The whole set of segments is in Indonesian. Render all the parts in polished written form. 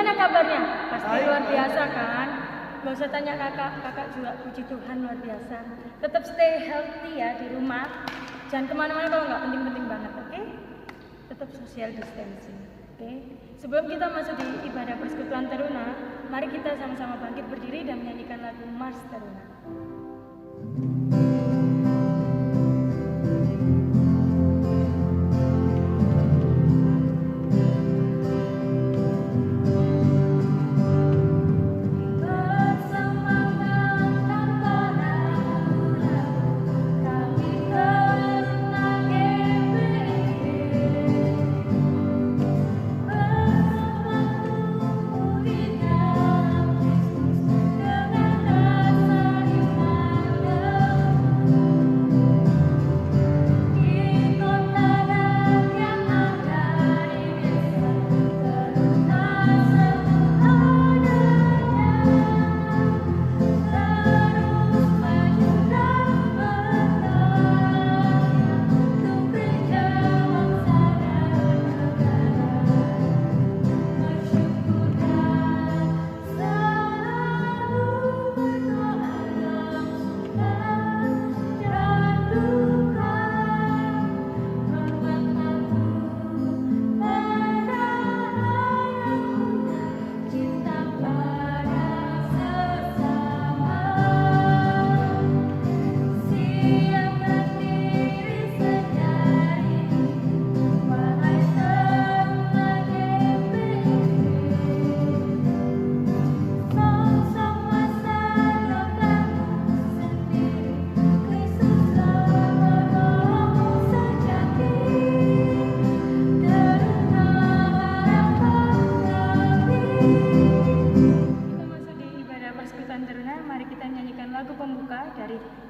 gimana kabarnya? Pasti luar biasa kan? Gak usah tanya kakak juga puji Tuhan luar biasa. Tetap stay healthy ya di rumah. Jangan kemana-mana kalau nggak penting-penting banget, oke? Tetap social distancing, oke? Sebelum kita masuk di ibadah persekutuan Teruna, mari kita sama-sama bangkit berdiri dan menyanyikan lagu Mars Teruna.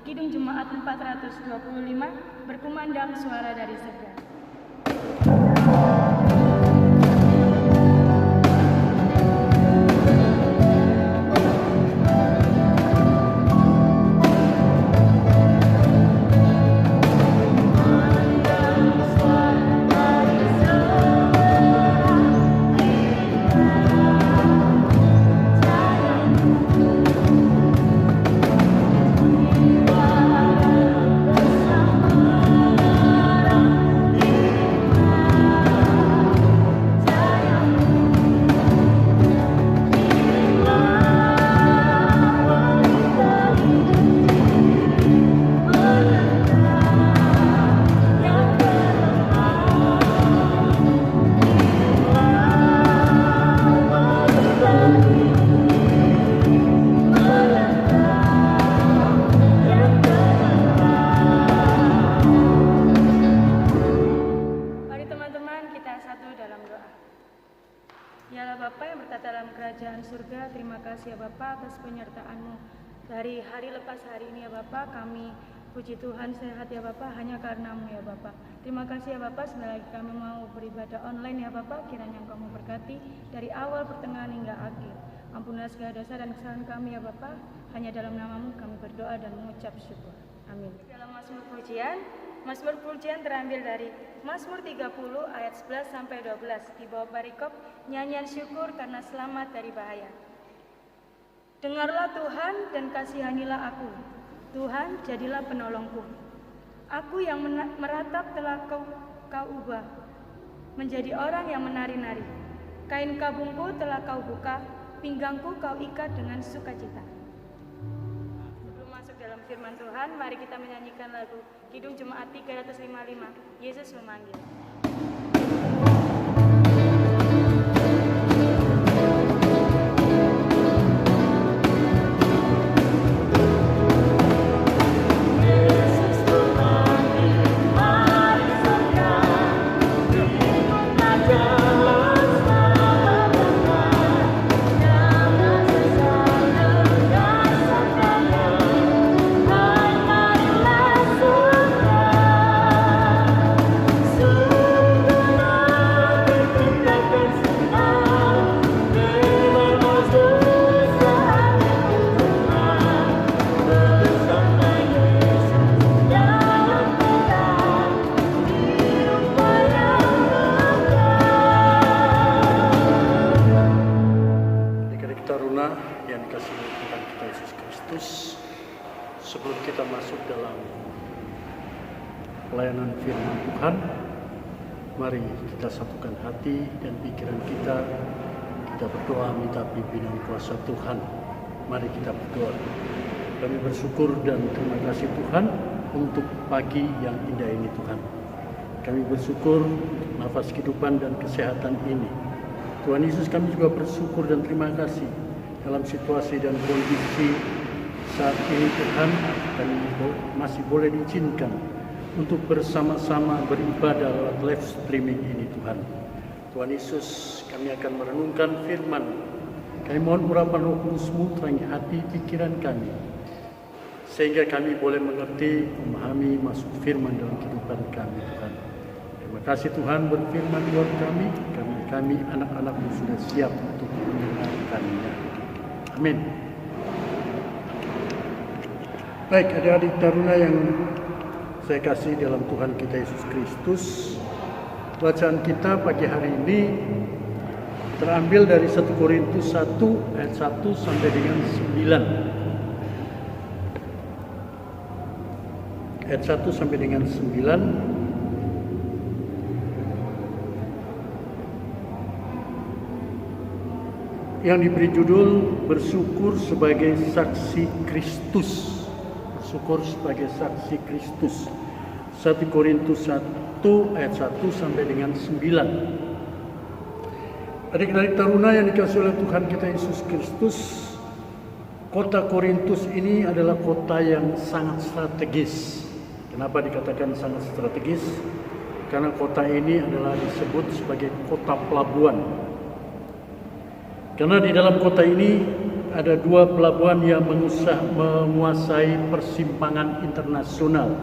Kidung Jemaat 425 berkumandang suara dari surga. Terima kasih ya Bapak atas penyertaan-Mu. Dari hari lepas hari ini ya Bapak, kami puji Tuhan sehat ya Bapak, hanya karena-Mu ya Bapak. Terima kasih ya Bapak, sebentar lagi kami mau beribadah online ya Bapak, kiranya Engkau memberkati dari awal, pertengahan hingga akhir. Ampunilah segala dosa dan kesalahan kami ya Bapak, hanya dalam nama-Mu kami berdoa dan mengucap syukur. Amin. Dalam Mazmur pujian terambil dari Mazmur 30 ayat 11 sampai 12 di bawah parikop nyanyian syukur karena selamat dari bahaya. Dengarlah Tuhan dan kasihanilah aku. Tuhan, jadilah penolongku. Aku yang meratap telah kau ubah menjadi orang yang menari-nari. Kain kabungku telah kau buka, pinggangku kau ikat dengan sukacita. Sebelum masuk dalam firman Tuhan, mari kita menyanyikan lagu Kidung Jemaat 355, Yesus memanggil. Sungguh pelayanan firman Tuhan. Mari kita satukan hati dan pikiran kita. Kita berdoa minta pimpinan kuasa Tuhan. Mari kita berdoa. Kami bersyukur dan terima kasih Tuhan untuk pagi yang indah ini Tuhan. Kami bersyukur nafas kehidupan dan kesehatan ini. Tuhan Yesus, kami juga bersyukur dan terima kasih dalam situasi dan kondisi saat ini Tuhan, kami masih boleh diizinkan untuk bersama-sama beribadah lewat live streaming ini Tuhan. Tuhan Yesus, kami akan merenungkan firman. Kami mohon urapan Roh Kudus-Mu terangi hati pikiran kami, sehingga kami boleh mengerti, memahami masuk firman dalam kehidupan kami Tuhan. Terima kasih Tuhan berfirman buat kami anak-anak-Mu sudah siap untuk mendengarkannya. Amin. Baik, adik-adik taruna yang saya kasih dalam Tuhan kita Yesus Kristus, bacaan kita pagi hari ini terambil dari 1 Korintus 1 ayat 1 sampai dengan 9. Ayat 1 sampai dengan 9. Yang diberi judul bersyukur sebagai saksi Kristus. Bersyukur sebagai saksi Kristus. 1 Korintus 1 ayat 1 sampai dengan 9. Adik-adik taruna yang dikasihi oleh Tuhan kita Yesus Kristus, kota Korintus ini adalah kota yang sangat strategis. Kenapa dikatakan sangat strategis? Karena kota ini adalah disebut sebagai kota pelabuhan. Karena di dalam kota ini ada 2 pelabuhan yang menguasai persimpangan internasional.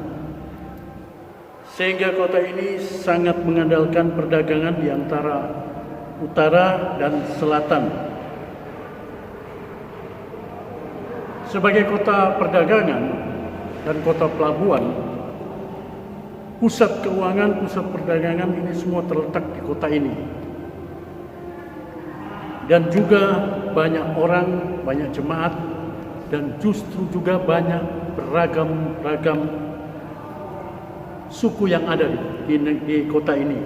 Sehingga kota ini sangat mengandalkan perdagangan di antara utara dan selatan. Sebagai kota perdagangan dan kota pelabuhan, pusat keuangan, pusat perdagangan ini semua terletak di kota ini. Dan juga banyak orang, banyak jemaat, dan justru juga banyak beragam suku yang ada di kota ini.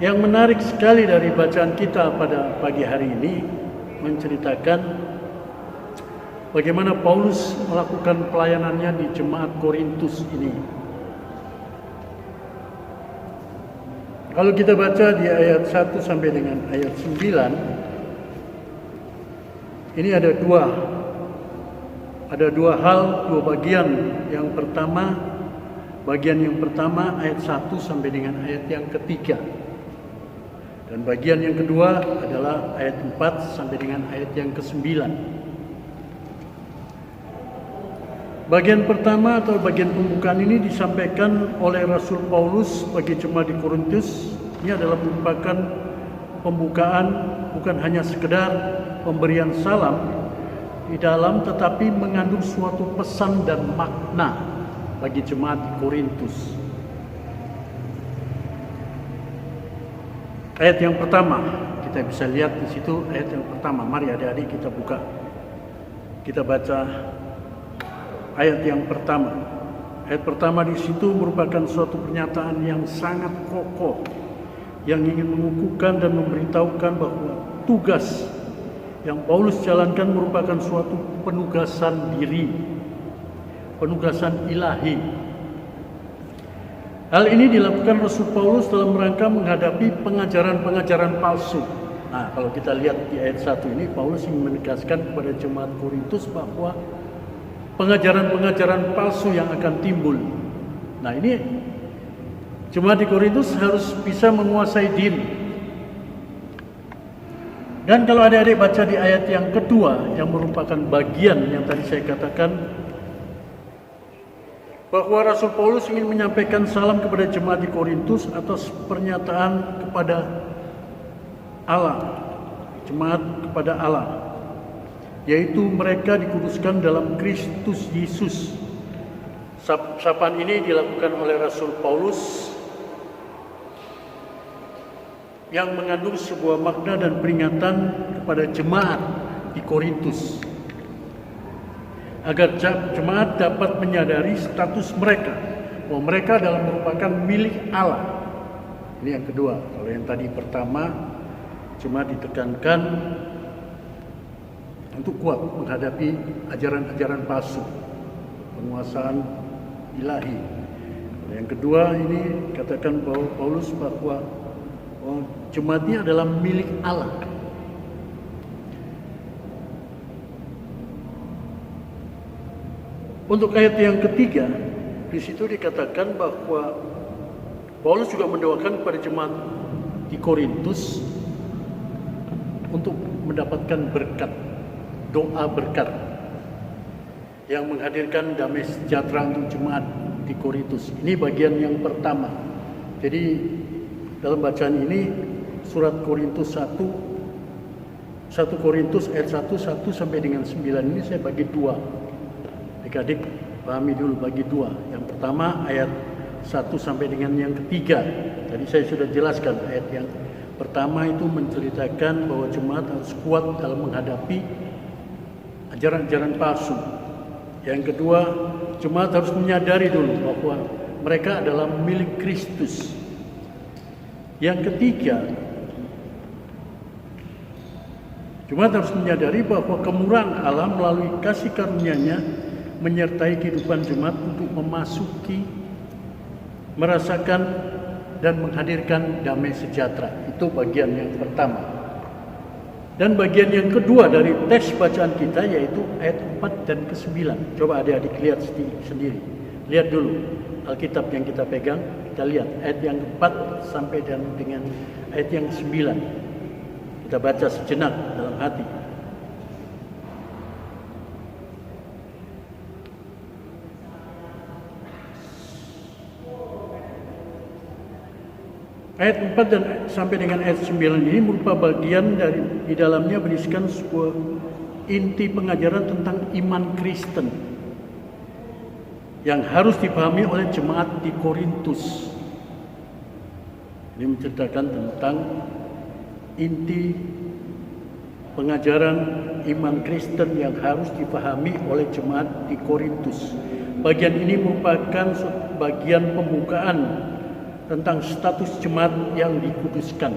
Yang menarik sekali dari bacaan kita pada pagi hari ini menceritakan bagaimana Paulus melakukan pelayanannya di jemaat Korintus ini. Kalau kita baca di ayat 1 sampai dengan ayat 9, ini ada dua hal, 2 bagian. Bagian yang pertama ayat 1 sampai dengan ayat yang ketiga. Dan bagian yang kedua adalah ayat 4 sampai dengan ayat yang ke-9. Bagian pertama atau bagian pembukaan ini disampaikan oleh Rasul Paulus bagi jemaat di Korintus. Ini adalah merupakan pembukaan, bukan hanya sekedar pemberian salam di dalam, tetapi mengandung suatu pesan dan makna bagi jemaat di Korintus. Ayat yang pertama, kita bisa lihat di situ ayat yang pertama. Mari adik-adik kita buka. Kita baca ayat yang pertama. Ayat pertama di situ merupakan suatu pernyataan yang sangat kokoh yang ingin mengukuhkan dan memberitahukan bahwa tugas yang Paulus jalankan merupakan suatu penugasan diri, penugasan ilahi. Hal ini dilakukan Rasul Paulus dalam rangka menghadapi pengajaran-pengajaran palsu. Nah, kalau kita lihat di ayat 1 ini, Paulus ingin menegaskan kepada jemaat Korintus bahwa pengajaran-pengajaran palsu yang akan timbul. Nah, ini jemaat di Korintus harus bisa menguasai diri. Dan kalau adik-adik baca di ayat yang kedua, yang merupakan bagian yang tadi saya katakan, bahwa Rasul Paulus ingin menyampaikan salam kepada jemaat di Korintus atas pernyataan kepada Allah, jemaat kepada Allah, yaitu mereka dikuduskan dalam Kristus Yesus. Sapaan ini dilakukan oleh Rasul Paulus yang mengandung sebuah makna dan peringatan kepada jemaat di Korintus. agar jemaat dapat menyadari status mereka, bahwa mereka adalah merupakan milik Allah. Ini yang kedua. Kalau yang tadi pertama, jemaat ditekankan untuk kuat menghadapi ajaran-ajaran palsu, penguasaan ilahi. Yang kedua ini katakan bahwa Paulus bahwa jemaat ini adalah milik Allah. Untuk ayat yang ketiga, di situ dikatakan bahwa Paulus juga mendoakan kepada jemaat di Korintus untuk mendapatkan berkat, doa berkat yang menghadirkan damai sejahtera untuk jemaat di Korintus. Ini bagian yang pertama. Jadi dalam bacaan ini surat Korintus 1 Korintus ayat 1 sampai dengan 9 ini saya bagi dua. Adik-adik pahami dulu, bagi dua. Yang pertama ayat 1 sampai dengan yang ketiga. Tadi saya sudah jelaskan, ayat yang pertama itu menceritakan bahwa jemaat harus kuat dalam menghadapi ajaran-ajaran palsu. Yang kedua, jemaat harus menyadari dulu bahwa mereka adalah milik Kristus. Yang ketiga, jemaat harus menyadari bahwa kemurahan Allah melalui kasih karunia-Nya menyertai kehidupan jemaat untuk memasuki, merasakan dan menghadirkan damai sejahtera. Itu bagian yang pertama. Dan bagian yang kedua dari teks bacaan kita yaitu ayat 4 dan ke-9. Coba adik-adik lihat sendiri. Lihat dulu Alkitab yang kita pegang, kita lihat ayat yang 4 sampai dengan ayat yang 9. Kita baca sejenak dalam hati. Ayat 4 dan sampai dengan ayat 9 ini merupakan bagian dari di dalamnya berisikan sebuah inti pengajaran tentang iman Kristen yang harus dipahami oleh jemaat di Korintus. Ini menceritakan tentang inti pengajaran iman Kristen yang harus dipahami oleh jemaat di Korintus. Bagian ini merupakan bagian pembukaan tentang status jemaat yang dikuduskan.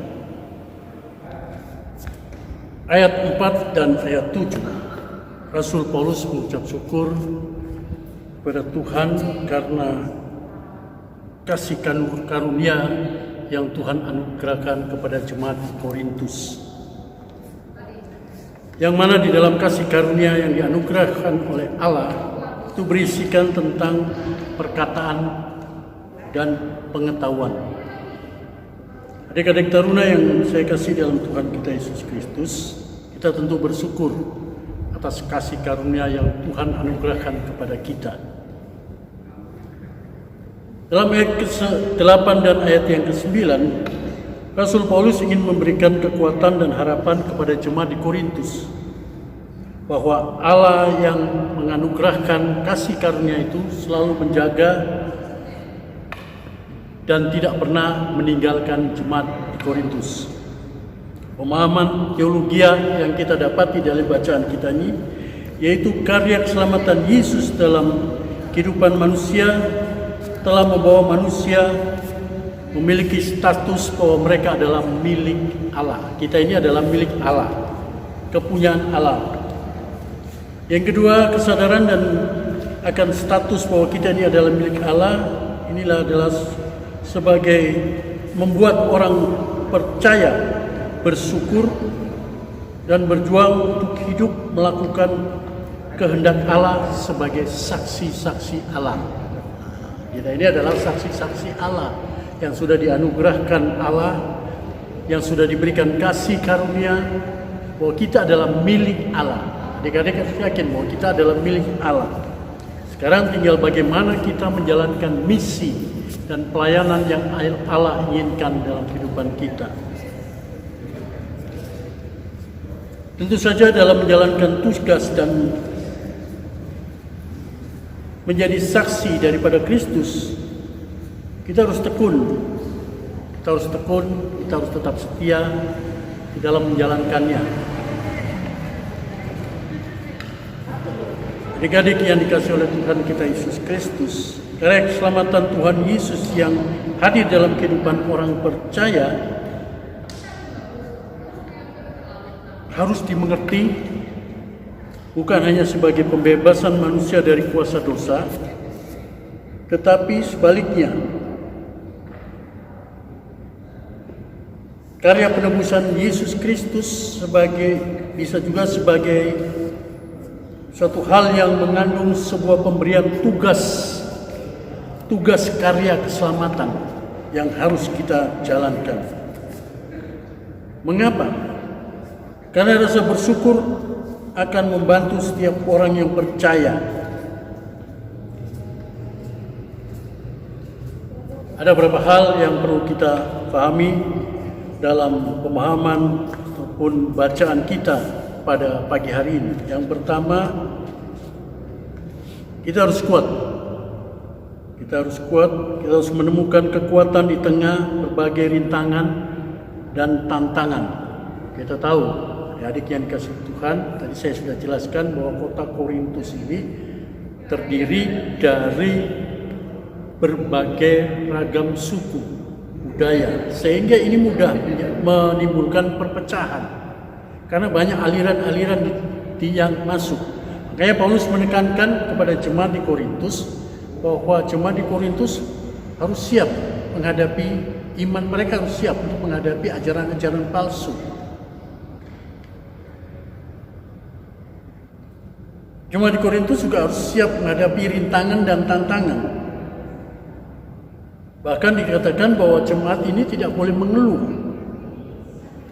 Ayat 4 dan ayat 7. Rasul Paulus mengucap syukur kepada Tuhan karena kasih karunia yang Tuhan anugerahkan kepada jemaat Korintus. Yang mana di dalam kasih karunia yang dianugerahkan oleh Allah itu berisikan tentang perkataan dan pengetahuan. Adik-adik taruna yang saya kasih dalam Tuhan kita Yesus Kristus, kita tentu bersyukur atas kasih karunia yang Tuhan anugerahkan kepada kita. Dalam ayat ke-8 dan ayat yang ke-9, Rasul Paulus ingin memberikan kekuatan dan harapan kepada jemaat di Korintus bahwa Allah yang menganugerahkan kasih karunia itu selalu menjaga dan tidak pernah meninggalkan jemaat di Korintus. Pemahaman teologi yang kita dapati dalam bacaan kita ini yaitu karya keselamatan Yesus dalam kehidupan manusia telah membawa manusia memiliki status bahwa mereka adalah milik Allah. Kita ini adalah milik Allah, kepunyaan Allah. Yang kedua, kesadaran dan akan status bahwa kita ini adalah milik Allah, inilah adalah sebagai membuat orang percaya, bersyukur dan berjuang untuk hidup melakukan kehendak Allah sebagai saksi-saksi Allah. Kita ini adalah saksi-saksi Allah yang sudah dianugerahkan Allah, yang sudah diberikan kasih karunia bahwa kita adalah milik Allah. Adik-adik yakin bahwa kita adalah milik Allah. Sekarang tinggal bagaimana kita menjalankan misi dan pelayanan yang Allah inginkan dalam kehidupan kita. Tentu saja dalam menjalankan tugas dan menjadi saksi daripada Kristus, kita harus tekun. Kita harus tekun, kita harus tetap setia di dalam menjalankannya. Adik-adik yang dikasihi oleh Tuhan kita Yesus Kristus, karena keselamatan Tuhan Yesus yang hadir dalam kehidupan orang percaya harus dimengerti bukan hanya sebagai pembebasan manusia dari kuasa dosa, tetapi sebaliknya, karya penebusan Yesus Kristus bisa juga sebagai suatu hal yang mengandung sebuah pemberian tugas karya keselamatan yang harus kita jalankan. Mengapa? Karena rasa bersyukur akan membantu setiap orang yang percaya. Ada beberapa hal yang perlu kita pahami dalam pemahaman ataupun bacaan kita pada pagi hari ini. Yang pertama, kita harus kuat. Kita harus menemukan kekuatan di tengah berbagai rintangan dan tantangan. Kita tahu, adik yang dikasih Tuhan, tadi saya sudah jelaskan bahwa kota Korintus ini terdiri dari berbagai ragam suku, budaya, sehingga ini mudah menimbulkan perpecahan karena banyak aliran-aliran yang masuk. Makanya Paulus menekankan kepada jemaat di Korintus bahwa jemaat di Korintus harus siap menghadapi iman mereka, harus siap untuk menghadapi ajaran-ajaran palsu. Jemaat di Korintus juga harus siap menghadapi rintangan dan tantangan. Bahkan dikatakan bahwa jemaat ini tidak boleh mengeluh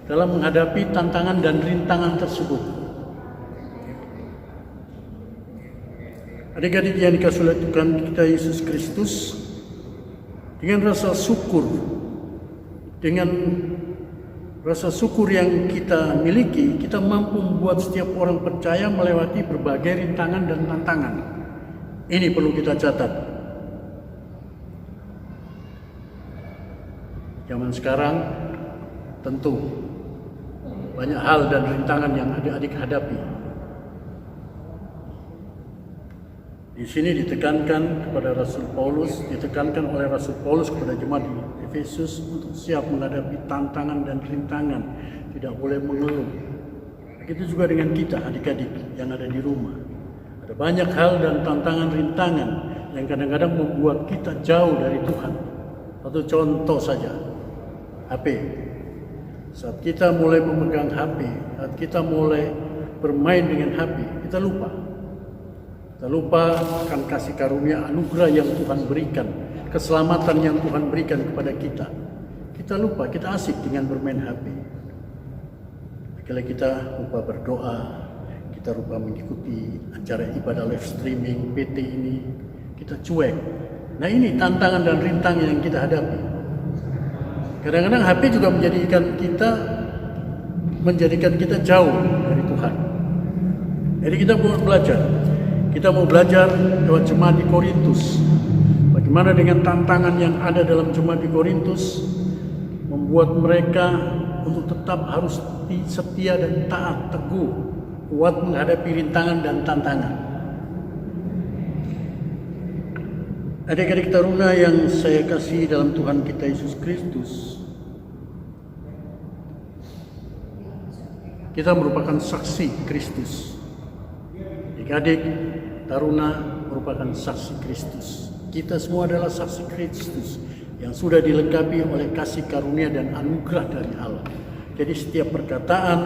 dalam menghadapi tantangan dan rintangan tersebut. Adik-adik yang dikasihi oleh Tuhan kita Yesus Kristus, dengan rasa syukur yang kita miliki, kita mampu membuat setiap orang percaya melewati berbagai rintangan dan tantangan. Ini perlu kita catat. Zaman sekarang tentu banyak hal dan rintangan yang adik-adik hadapi. Di sini ditekankan oleh Rasul Paulus kepada jemaat di Efesus untuk siap menghadapi tantangan dan rintangan, tidak boleh mengeluh. Begitu juga dengan kita adik-adik yang ada di rumah. Ada banyak hal dan tantangan rintangan yang kadang-kadang membuat kita jauh dari Tuhan. Satu contoh saja, HP. Saat kita mulai memegang HP, saat kita mulai bermain dengan HP, kita lupa akan kasih karunia anugerah yang Tuhan berikan, keselamatan yang Tuhan berikan kepada kita. Kita lupa, kita asik dengan bermain HP. Kalau kita lupa berdoa, kita lupa mengikuti acara ibadah live streaming PT ini, kita cuek. Nah, ini tantangan dan rintangan yang kita hadapi. Kadang-kadang HP juga menjadikan kita jauh dari Tuhan. Jadi kita mau belajar lewat jemaat di Korintus. Bagaimana dengan tantangan yang ada dalam jemaat di Korintus membuat mereka untuk tetap harus setia dan taat, teguh, kuat menghadapi rintangan dan tantangan. Adik-adik taruna yang saya kasih dalam Tuhan kita Yesus Kristus, kita merupakan saksi Kristus. Adik-adik taruna merupakan saksi Kristus. Kita semua adalah saksi Kristus yang sudah dilengkapi oleh kasih karunia dan anugerah dari Allah. Jadi setiap perkataan,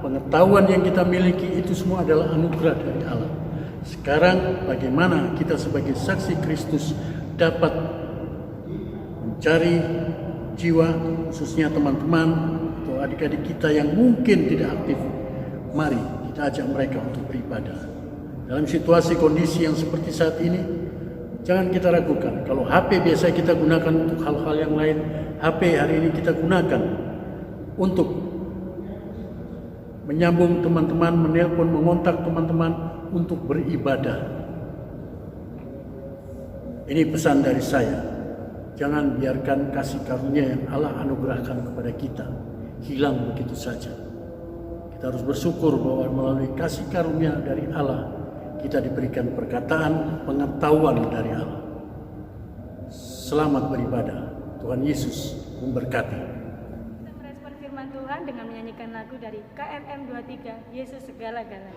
pengetahuan yang kita miliki itu semua adalah anugerah dari Allah. Sekarang bagaimana kita sebagai saksi Kristus dapat mencari jiwa, khususnya teman-teman atau adik-adik kita yang mungkin tidak aktif. Mari kita ajak mereka untuk beribadah. Dalam situasi kondisi yang seperti saat ini, jangan kita ragukan. Kalau HP biasa kita gunakan untuk hal-hal yang lain, HP hari ini kita gunakan untuk menyambung teman-teman, menelpon, mengontak teman-teman untuk beribadah. Ini pesan dari saya. Jangan biarkan kasih karunia yang Allah anugerahkan kepada kita hilang begitu saja. Kita harus bersyukur bahwa melalui kasih karunia dari Allah, kita diberikan perkataan pengetahuan dari Allah. Selamat beribadah. Tuhan Yesus memberkati. Kita merespon firman Tuhan dengan menyanyikan lagu dari KMM 23, Yesus Segala-galanya.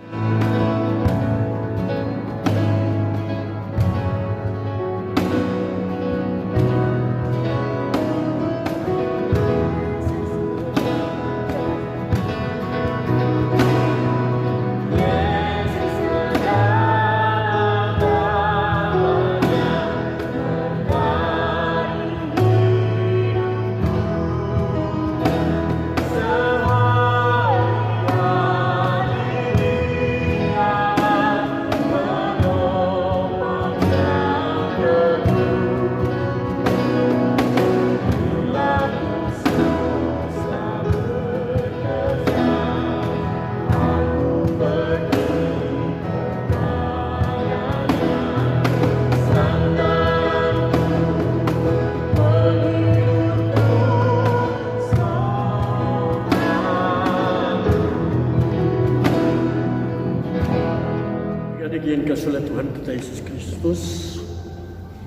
Yang kasih oleh Tuhan kita Yesus Kristus,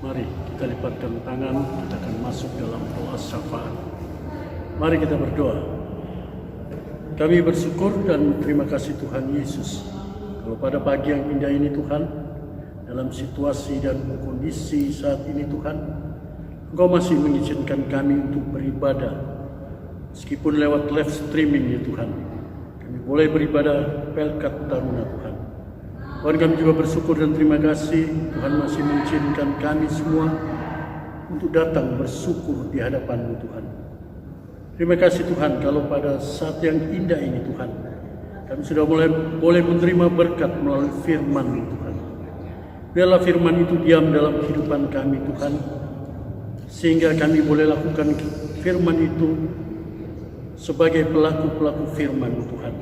mari kita lipatkan tangan, kita akan masuk dalam doa syafaat. Mari kita berdoa. Kami bersyukur dan terima kasih Tuhan Yesus, kalau pada pagi yang indah ini Tuhan, dalam situasi dan kondisi saat ini Tuhan, Engkau masih mengizinkan kami untuk beribadah, meskipun lewat live streaming ya Tuhan. Kami boleh beribadah Pelkat Taruna Tuhan. Tuhan, kami juga bersyukur dan terima kasih Tuhan masih mengizinkan kami semua untuk datang bersyukur di hadapan-Mu Tuhan. Terima kasih Tuhan kalau pada saat yang indah ini Tuhan, kami sudah boleh menerima berkat melalui firman-Mu Tuhan. Biarlah firman itu diam dalam kehidupan kami Tuhan, sehingga kami boleh lakukan firman itu sebagai pelaku-pelaku firman-Mu Tuhan.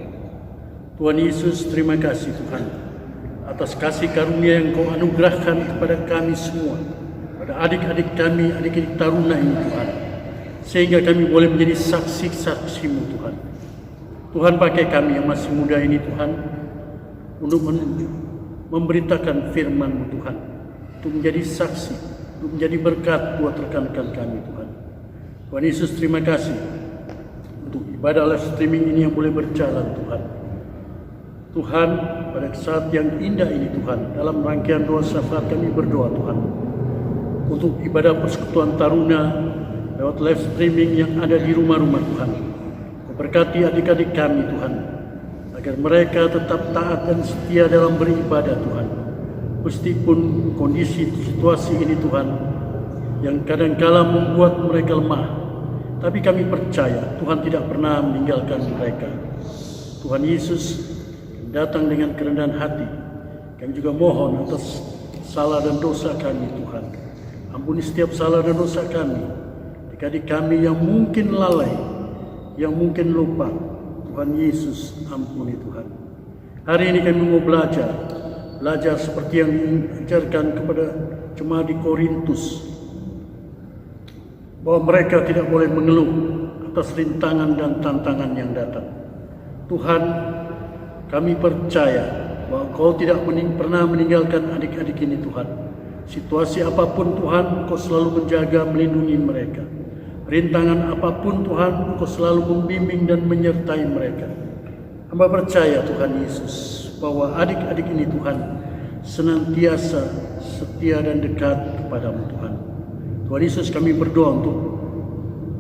Tuhan Yesus, terima kasih Tuhan atas kasih karunia yang Kau anugerahkan kepada kami semua, pada adik-adik kami, adik-adik taruna ini Tuhan, sehingga kami boleh menjadi saksi-saksi-Mu Tuhan. Tuhan, pakai kami yang masih muda ini Tuhan, untuk memberitakan firman-Mu Tuhan, untuk menjadi saksi, untuk menjadi berkat buat rekan-rekan kami Tuhan. Tuhan Yesus, terima kasih untuk ibadah live streaming ini yang boleh berjalan Tuhan. Tuhan, pada saat yang indah ini Tuhan, dalam rangkaian doa syafaat kami berdoa Tuhan, untuk ibadah persekutuan taruna lewat live streaming yang ada di rumah-rumah Tuhan. Kau berkati adik-adik kami Tuhan, agar mereka tetap taat dan setia dalam beribadah Tuhan. Meskipun kondisi situasi ini Tuhan, yang kadang-kala membuat mereka lemah, tapi kami percaya Tuhan tidak pernah meninggalkan mereka. Tuhan Yesus, datang dengan kerendahan hati. Kami juga mohon atas salah dan dosa kami Tuhan. Ampuni setiap salah dan dosa kami. Adik-adik kami yang mungkin lalai, yang mungkin lupa, Tuhan Yesus ampuni Tuhan. Hari ini kami mau belajar seperti yang diajarkan kepada jemaat di Korintus, bahwa mereka tidak boleh mengeluh atas rintangan dan tantangan yang datang. Tuhan, kami percaya bahwa Kau tidak pernah meninggalkan adik-adik ini Tuhan. Situasi apapun Tuhan, Kau selalu menjaga, melindungi mereka. Rintangan apapun Tuhan, Kau selalu membimbing dan menyertai mereka. Hamba percaya Tuhan Yesus, bahwa adik-adik ini Tuhan senantiasa setia dan dekat kepadamu Tuhan. Tuhan Yesus, kami berdoa untuk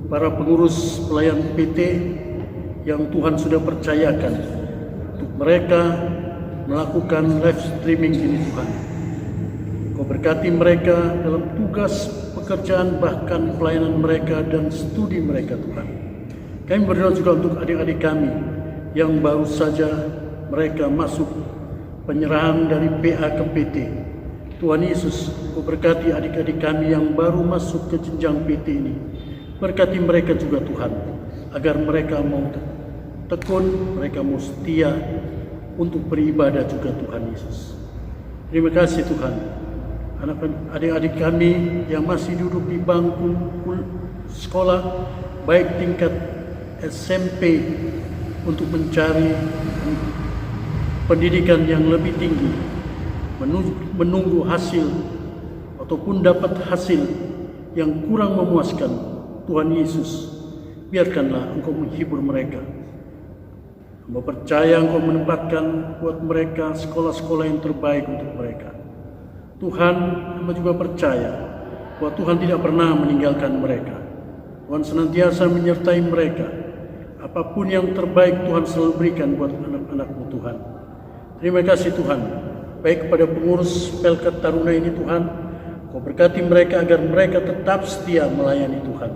para pengurus pelayan PT yang Tuhan sudah percayakan mereka melakukan live streaming ini Tuhan. Kau berkati mereka dalam tugas pekerjaan, bahkan pelayanan mereka dan studi mereka Tuhan. Kami berdoa juga untuk adik-adik kami yang baru saja mereka masuk penyerahan dari PA ke PT. Tuhan Yesus, Kau berkati adik-adik kami yang baru masuk ke jenjang PT ini. Berkati mereka juga Tuhan, agar mereka mau tekun, mereka mau setia untuk beribadah juga Tuhan Yesus. Terima kasih Tuhan. Adik-adik kami yang masih duduk di bangku sekolah, baik tingkat SMP untuk mencari pendidikan yang lebih tinggi, menunggu hasil ataupun dapat hasil yang kurang memuaskan, Tuhan Yesus, biarkanlah Engkau menghibur mereka. Hamba percaya Engkau menempatkan buat mereka sekolah-sekolah yang terbaik untuk mereka. Tuhan, hamba juga percaya bahwa Tuhan tidak pernah meninggalkan mereka. Tuhan senantiasa menyertai mereka. Apapun yang terbaik Tuhan selalu berikan buat anak-anak-Mu Tuhan. Terima kasih Tuhan, baik kepada pengurus Pelkat Taruna ini Tuhan, Kau berkati mereka agar mereka tetap setia melayani Tuhan.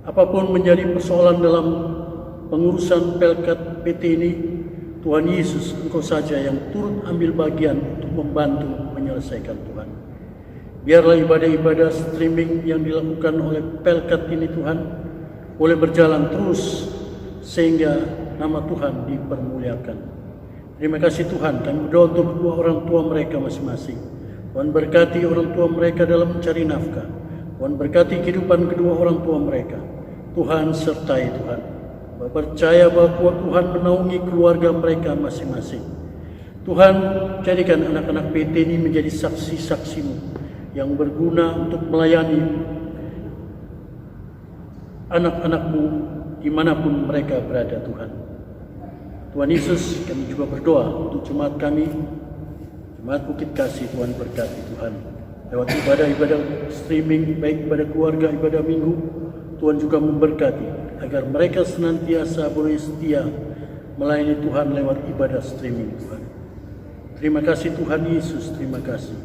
Apapun menjadi persoalan dalam pengurusan Pelkat PT ini, Tuhan Yesus, Engkau saja yang turut ambil bagian untuk membantu menyelesaikan Tuhan. Biarlah ibadah-ibadah streaming yang dilakukan oleh Pelkat ini Tuhan boleh berjalan terus sehingga nama Tuhan dipermuliakan. Terima kasih Tuhan, kami berdoa untuk kedua orang tua mereka masing-masing. Tuhan berkati orang tua mereka dalam mencari nafkah. Tuhan berkati kehidupan kedua orang tua mereka. Tuhan sertai Tuhan. Percaya bahwa Tuhan menaungi keluarga mereka masing-masing. Tuhan, jadikan anak-anak PT ini menjadi saksi-saksi-Mu yang berguna untuk melayani anak-anak-Mu dimanapun mereka berada Tuhan. Tuhan Yesus, kami juga berdoa untuk jemaat kami, Jemaat Bukit Kasih. Tuhan berkati Tuhan. Lewat ibadah-ibadah streaming, baik ibadah keluarga, ibadah minggu, Tuhan juga memberkati agar mereka senantiasa boleh setia melayani Tuhan lewat ibadah streaming Tuhan. Terima kasih Tuhan Yesus, terima kasih.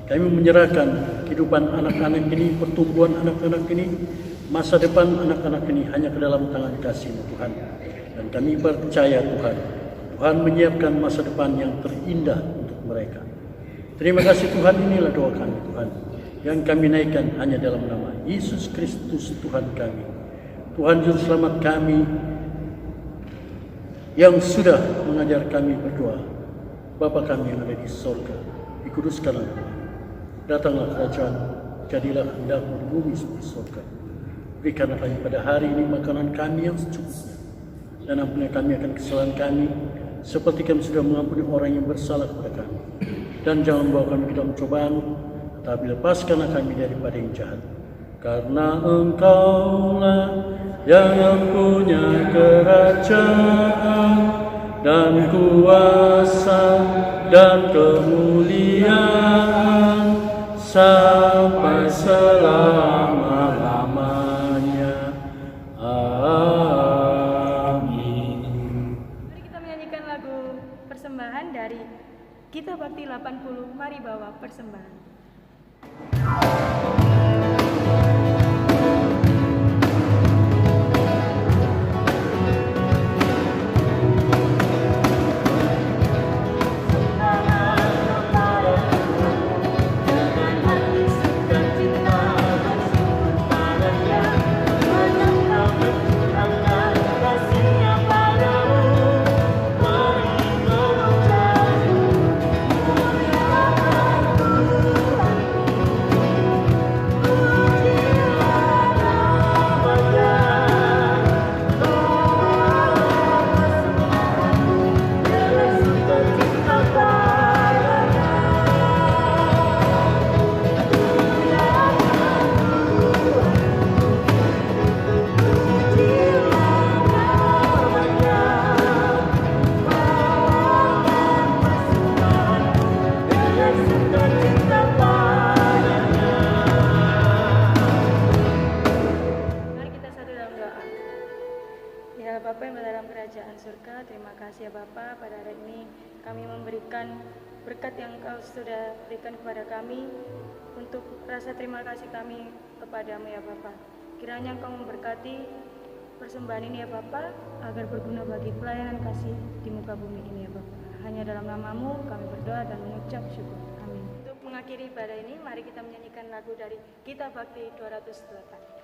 Kami menyerahkan kehidupan anak-anak ini, pertumbuhan anak-anak ini, masa depan anak-anak ini hanya ke dalam tangan kasih-Mu Tuhan. Dan kami percaya Tuhan, Tuhan menyiapkan masa depan yang terindah untuk mereka. Terima kasih Tuhan, inilah doa kami Tuhan, yang kami naikkan hanya dalam nama Yesus Kristus Tuhan kami. Tuhan Juru Selamat kami yang sudah mengajar kami berdoa. Bapa kami yang ada di sorga, dikuduskanlah nama. Datanglah kerajaan, jadilah kehendak-Mu di bumi seperti sorga. Berikanlah kami pada hari ini makanan kami yang secukupnya, dan ampuni kami akan kesalahan kami, seperti kami sudah mengampuni orang yang bersalah kepada kami. Dan jangan bawa kami ke dalam cobaan, tapi lepaskanlah kami daripada yang jahat. Karena Engkaulah yang punya kerajaan dan kuasa dan kemuliaan sampai selama-lamanya. Amin. Mari kita menyanyikan lagu persembahan dari Gita Bakti 80. Mari bawa persembahan. Terima kasih ya Bapa, pada hari ini kami memberikan berkat yang Engkau sudah berikan kepada kami. Untuk rasa terima kasih kami kepadamu ya Bapa. Kiranya Engkau memberkati persembahan ini ya Bapa, agar berguna bagi pelayanan kasih di muka bumi ini ya Bapa. Hanya dalam nama-Mu kami berdoa dan mengucap syukur. Amin. Untuk mengakhiri ibadah ini, mari kita menyanyikan lagu dari Gita Bakti 208.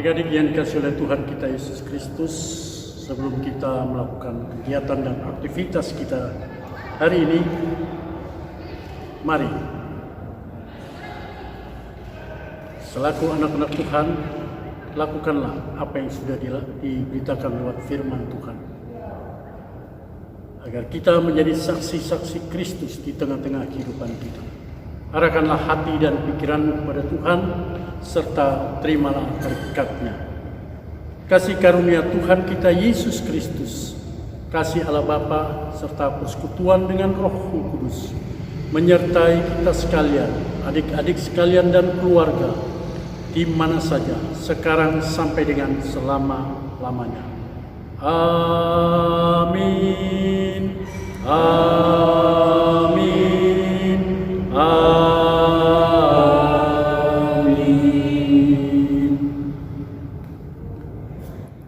Adik-adik yang dikasihi oleh Tuhan kita Yesus Kristus, sebelum kita melakukan kegiatan dan aktivitas kita hari ini, mari selaku anak-anak Tuhan, lakukanlah apa yang sudah diberitakan lewat firman Tuhan, agar kita menjadi saksi-saksi Kristus di tengah-tengah kehidupan kita. Arahkanlah hati dan pikiranmu kepada Tuhan, serta terimalah berkat-Nya. Kasih karunia Tuhan kita Yesus Kristus, kasih Allah Bapa, serta persekutuan dengan Roh Kudus menyertai kita sekalian, adik-adik sekalian dan keluarga, di mana saja, sekarang sampai dengan selama-lamanya. Amin.